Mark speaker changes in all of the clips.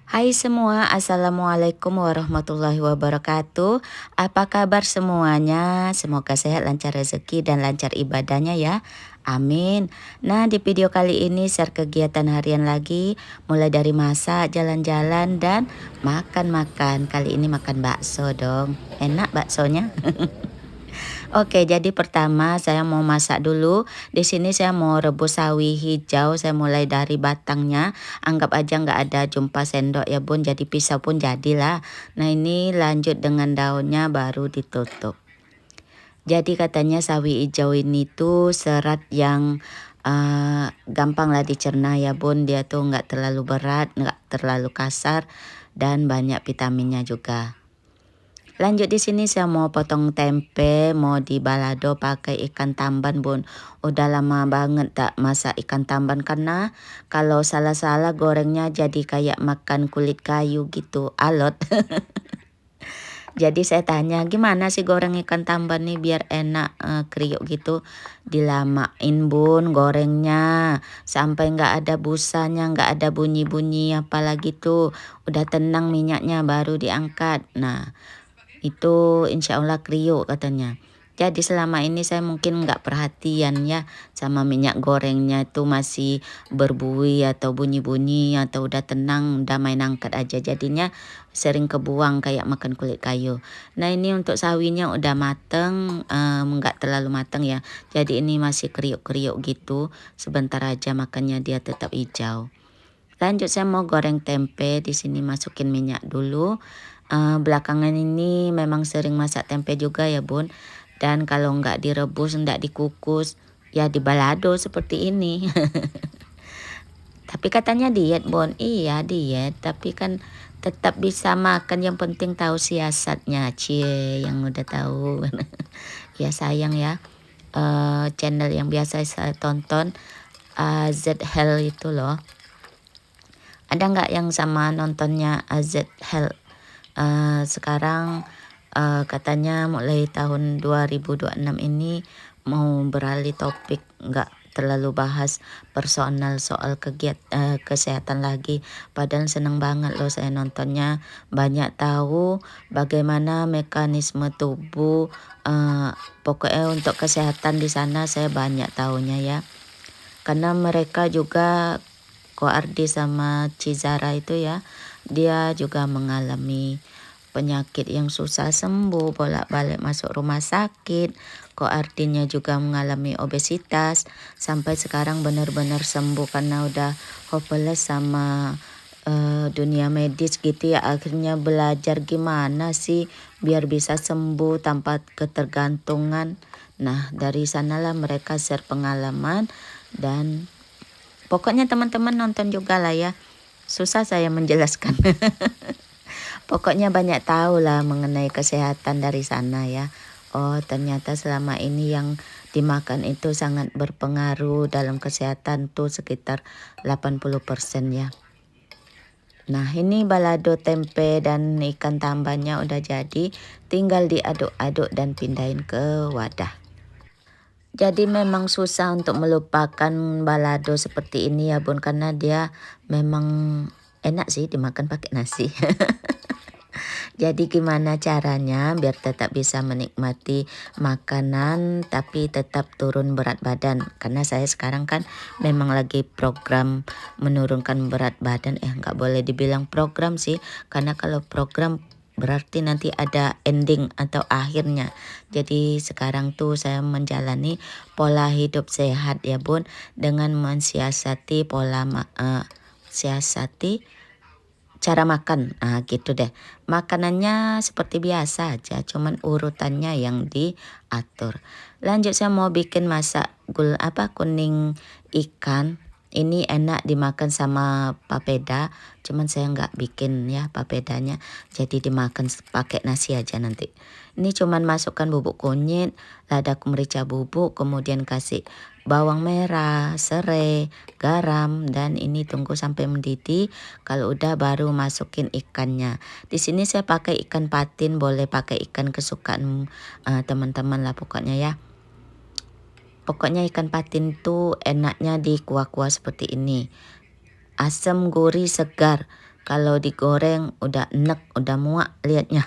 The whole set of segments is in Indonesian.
Speaker 1: Hai semua, Assalamualaikum warahmatullahi wabarakatuh. Apa kabar semuanya? Semoga sehat, lancar rezeki, dan lancar ibadahnya ya. Amin. Nah, di video kali ini share kegiatan harian lagi, mulai dari masak, jalan-jalan, dan makan-makan. Kali ini makan bakso dong. Enak baksonya? Oke, jadi pertama saya mau masak dulu. Di sini saya mau rebus sawi hijau. Saya mulai dari batangnya. Anggap aja nggak ada jumpa sendok ya bun. Jadi pisau pun jadilah. Nah ini lanjut dengan daunnya baru ditutup. Jadi katanya sawi hijau ini tuh serat yang gampang lah dicerna ya bun. Dia tuh nggak terlalu berat, nggak terlalu kasar, dan banyak vitaminnya juga. Lanjut di sini saya mau potong tempe, mau di balado pakai ikan tamban bun. Udah lama banget tak masak ikan tamban karena kalau salah-salah gorengnya jadi kayak makan kulit kayu gitu, alot. Jadi saya tanya gimana sih goreng ikan tamban nih biar enak kriuk gitu. Dilamain bun gorengnya sampai nggak ada busanya, nggak ada bunyi-bunyi apalagi tuh. Udah tenang minyaknya baru diangkat. Nah itu insya Allah kriuk katanya. Jadi selama ini saya mungkin nggak perhatian ya sama minyak gorengnya itu masih berbuih atau bunyi-bunyi atau udah tenang udah main angkat aja jadinya sering kebuang kayak makan kulit kayu. Nah ini untuk sawinya udah mateng nggak terlalu mateng ya. Jadi ini masih kriuk-kriuk gitu sebentar aja makannya dia tetap hijau. Lanjut saya mau goreng tempe, di sini masukin minyak dulu. Belakangan ini memang sering masak tempe juga ya bun. Dan kalau nggak direbus, nggak dikukus, ya dibalado seperti ini. Tapi katanya diet bun, iya diet. Tapi kan tetap bisa makan, yang penting tahu siasatnya. Cie, yang udah tahu. Ya sayang ya. Channel yang biasa saya tonton, Z Hell itu loh. Ada nggak yang sama nontonnya AZ Health? Sekarang katanya mulai tahun 2026 ini mau beralih topik, nggak terlalu bahas personal soal kesehatan lagi. Padahal seneng banget loh saya nontonnya, banyak tahu bagaimana mekanisme tubuh. Pokoknya untuk kesehatan di sana saya banyak tahunya ya. Karena mereka juga Ko Ardi sama Cizara itu ya, dia juga mengalami penyakit yang susah sembuh, bolak-balik masuk rumah sakit. Ko Ardinya juga mengalami obesitas, sampai sekarang benar-benar sembuh karena udah hopeless sama dunia medis gitu ya. Akhirnya belajar gimana sih biar bisa sembuh tanpa ketergantungan. Nah dari sanalah mereka share pengalaman dan pokoknya teman-teman nonton juga lah ya. Susah saya menjelaskan. Pokoknya banyak tahu lah mengenai kesehatan dari sana ya. Oh ternyata selama ini yang dimakan itu sangat berpengaruh dalam kesehatan tuh sekitar 80% ya. Nah ini balado tempe dan ikan tambannya udah jadi. Tinggal diaduk-aduk dan pindahin ke wadah. Jadi memang susah untuk melupakan balado seperti ini ya bun. Karena dia memang enak sih dimakan pakai nasi. Jadi gimana caranya biar tetap bisa menikmati makanan tapi tetap turun berat badan. Karena saya sekarang kan memang lagi program menurunkan berat badan. Nggak boleh dibilang program sih. Karena kalau program berarti nanti ada ending atau akhirnya. Jadi sekarang tuh saya menjalani pola hidup sehat ya bun. Dengan mensiasati siasati cara makan, gitu deh. Makanannya seperti biasa aja, cuman urutannya yang diatur. Lanjut saya mau bikin masak kuning ikan. Ini enak dimakan sama papeda, cuman saya nggak bikin ya papedanya, jadi dimakan pakai nasi aja nanti. Ini cuman masukkan bubuk kunyit, lada merica bubuk, kemudian kasih bawang merah, serai, garam, dan ini tunggu sampai mendidih. Kalau udah baru masukin ikannya. Di sini saya pakai ikan patin, boleh pakai ikan kesukaan teman-teman lah pokoknya ya. Pokoknya ikan patin tuh enaknya di kuah-kuah seperti ini. Asam, gurih, segar. Kalau digoreng udah enek, udah muak liatnya.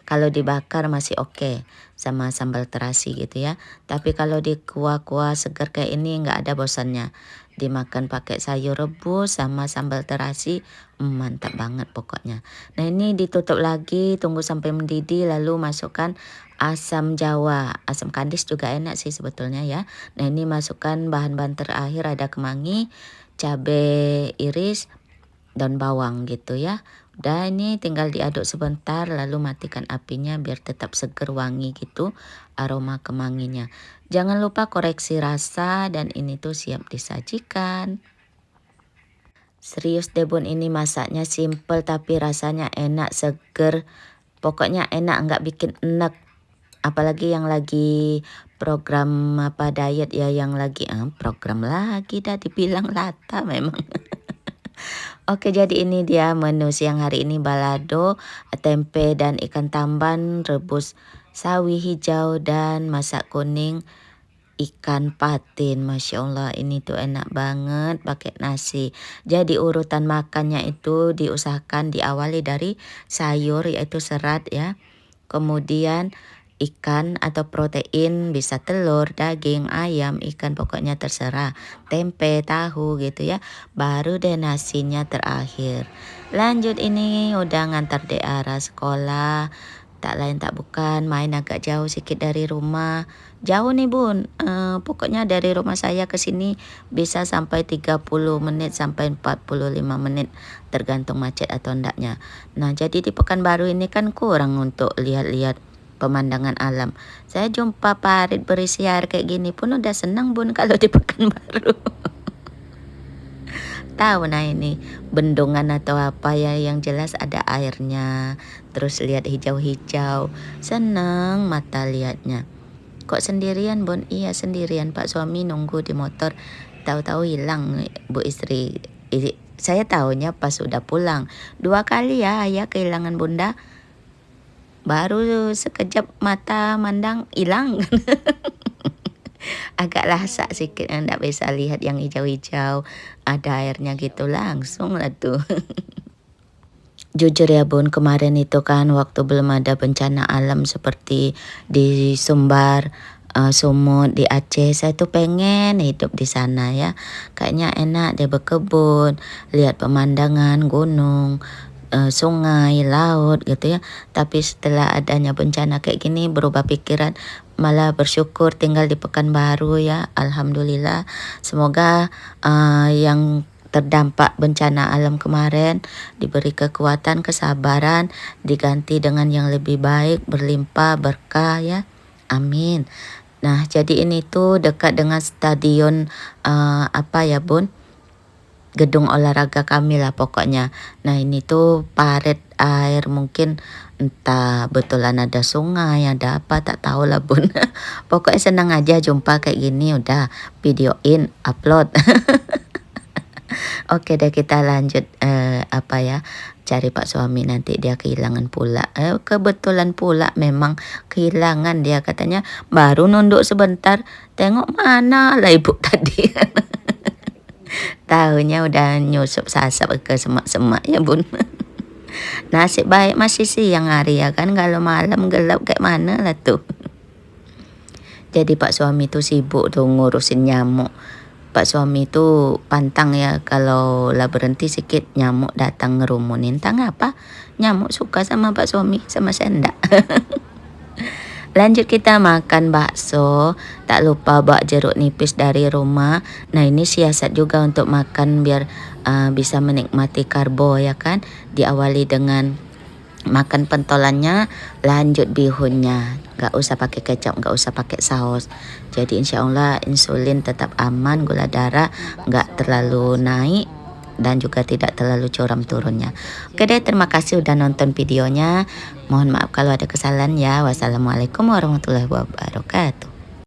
Speaker 1: Kalau dibakar masih oke sama sambal terasi gitu ya. Tapi kalau di kuah-kuah segar kayak ini nggak ada bosannya. Dimakan pakai sayur rebus sama sambal terasi, mantap banget pokoknya. Nah ini ditutup lagi, tunggu sampai mendidih lalu masukkan asam jawa. Asam kandis juga enak sih sebetulnya ya. Nah ini masukkan bahan-bahan terakhir, ada kemangi, cabai iris, daun bawang gitu ya. Udah ini tinggal diaduk sebentar lalu matikan apinya biar tetap seger wangi gitu aroma kemanginya. Jangan lupa koreksi rasa dan ini tuh siap disajikan. Serius deh bun, ini masaknya simple tapi rasanya enak, seger. Pokoknya enak, nggak bikin enek. Apalagi yang lagi program apa diet ya, yang lagi program lagi dah dibilang lata memang. Oke, jadi ini dia menu siang hari ini, balado, tempe dan ikan tamban, rebus sawi hijau dan masak kuning ikan patin. Masya Allah ini tuh enak banget pakai nasi. Jadi urutan makannya itu diusahakan diawali dari sayur yaitu serat ya. Kemudian ikan atau protein, bisa telur, daging, ayam, ikan, pokoknya terserah. Tempe, tahu gitu ya. Baru deh nasinya terakhir. Lanjut ini udah ngantar di arah sekolah. Tak lain tak bukan main agak jauh sedikit dari rumah. Jauh nih bun, pokoknya dari rumah saya ke sini bisa sampai 30 menit sampai 45 menit. Tergantung macet atau endaknya. Nah jadi di Pekanbaru ini kan kurang untuk lihat-lihat pemandangan alam. Saya jumpa parit berisi air kayak gini pun udah senang bun kalau di Pekanbaru. Tahu nah ini bendungan atau apa ya, yang jelas ada airnya. Terus lihat hijau-hijau, senang mata lihatnya. Kok sendirian bun? Iya sendirian, Pak suami nunggu di motor. Tahu-tahu hilang bu istri. Saya tahunya pas sudah pulang. 2 kali ya ayah kehilangan bunda. Baru sekejap mata mandang hilang. Agak lasak sedikit, enggak bisa lihat yang hijau-hijau, ada airnya gitu langsung lah tuh. Jujur ya bun, kemarin itu kan waktu belum ada bencana alam seperti di Sumbar, Sumut, di Aceh, saya tuh pengen hidup di sana ya. Kayaknya enak deh berkebun, lihat pemandangan gunung, sungai, laut gitu ya. Tapi setelah adanya bencana kayak gini berubah pikiran, malah bersyukur tinggal di Pekanbaru ya. Alhamdulillah. Semoga yang terdampak bencana alam kemarin diberi kekuatan, kesabaran, diganti dengan yang lebih baik, berlimpah berkah ya. Amin. Nah, jadi ini tuh dekat dengan stadion apa ya, Bun? Gedung olahraga kami lah pokoknya. Nah, ini tuh parit air, mungkin entah betulan ada sungai, ada apa tak tahu lah, Bun. Pokoknya senang aja jumpa kayak gini, udah videoin, upload. Oke deh kita lanjut apa ya, cari Pak suami nanti dia kehilangan pula. Kebetulan pula memang kehilangan dia, katanya baru nunduk sebentar, tengok mana lah ibu tadi. Tahunya udah nyusup sasap ke semak-semak ya bun. Nasib baik masih siang hari ya kan, kalau malam gelap kayak mana lah tuh. Jadi Pak suami tuh sibuk tuh ngurusin nyamuk. Pak suami itu pantang ya, kalau lah berhenti sedikit nyamuk datang ngerumunin. Entah ngapa nyamuk suka sama Pak suami, sama saya enggak. Lanjut kita makan bakso. Tak lupa bawa jeruk nipis dari rumah. Nah ini siasat juga untuk makan biar bisa menikmati karbo ya kan. Diawali dengan makan pentolannya, lanjut bihunnya. Gak usah pakai kecap, gak usah pakai saus. Jadi insya Allah insulin tetap aman, gula darah gak terlalu naik dan juga tidak terlalu curam turunnya. Oke deh, terima kasih udah nonton videonya. Mohon maaf kalau ada kesalahan ya. Wassalamualaikum warahmatullahi wabarakatuh.